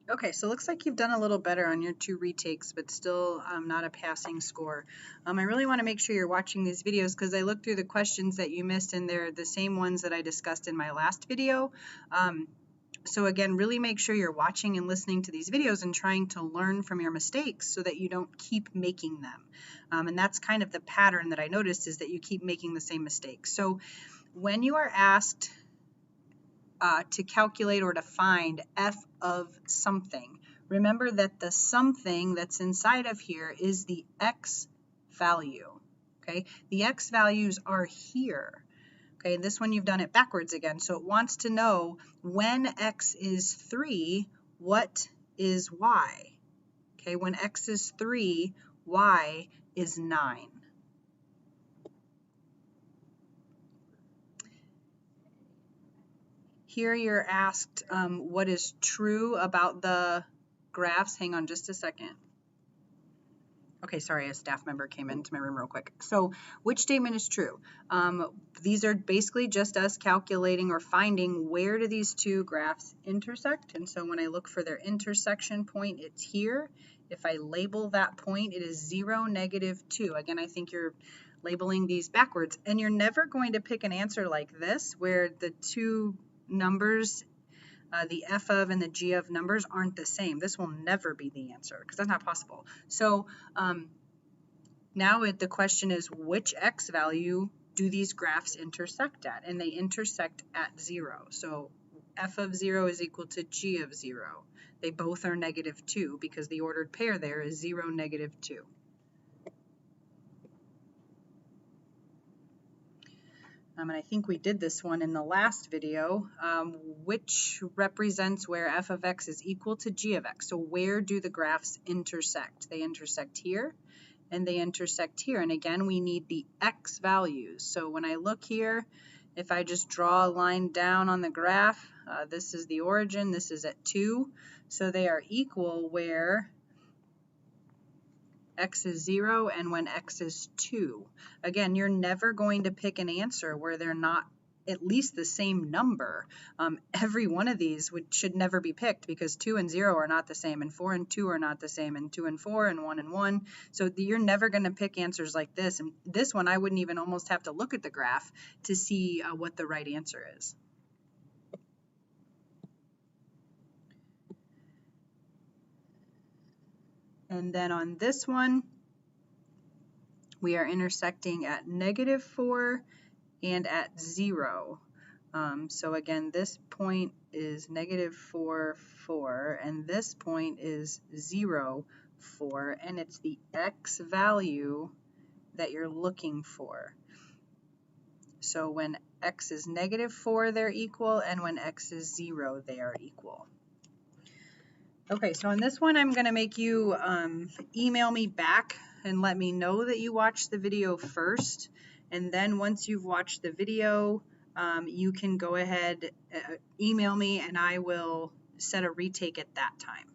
Okay, so it looks like you've done a little better on your 2 retakes, but still not a passing score. I really want to make sure you're watching these videos because I looked through the questions that you missed and they're the same ones that I discussed in my last video. So again, really make sure you're watching and listening to these videos and trying to learn from your mistakes so that you don't keep making them. And that's kind of the pattern that I noticed, is that you keep making the same mistakes. So when you are asked to calculate or to find f of something, remember that the something that's inside of here is the x value. Okay, the x values are here. Okay, this one you've done it backwards again. So it wants to know when x is 3, what is y? Okay, when x is 3, y is 9. Here you're asked what is true about the graphs. Hang on just a second. Okay, sorry, a staff member came into my room real quick. So which statement is true? These are basically just us calculating or finding where do these two graphs intersect. And so when I look for their intersection point, it's here. If I label that point, it is 0, -2. Again, I think you're labeling these backwards. And you're never going to pick an answer like this where the two numbers, the f of and the g of numbers aren't the same. This will never be the answer because that's not possible. So now the question is, which x value do these graphs intersect at? And they intersect at 0. So f of 0 is equal to g of 0. They both are -2 because the ordered pair there is 0, -2. And I think we did this one in the last video, which represents where f of x is equal to g of x. So where do the graphs intersect? They intersect here and they intersect here. And again, we need the x values. So when I look here, if I just draw a line down on the graph, this is the origin, this is at 2. So they are equal where x is 0 and when x is 2. Again, you're never going to pick an answer where they're not at least the same number. Every one of these should never be picked because 2 and 0 are not the same, and 4 and 2 are not the same, and 2 and 4 and 1 and 1. So you're never going to pick answers like this. And this one, I wouldn't even almost have to look at the graph to see what the right answer is. And then on this one, we are intersecting at -4 and at 0. So again, this point is -4, 4, and this point is 0, 4, and it's the x value that you're looking for. So when x is -4, they're equal, and when x is 0, they are equal. Okay, so on this one, I'm going to make you email me back and let me know that you watched the video first. And then once you've watched the video, you can go ahead, email me, and I will set a retake at that time.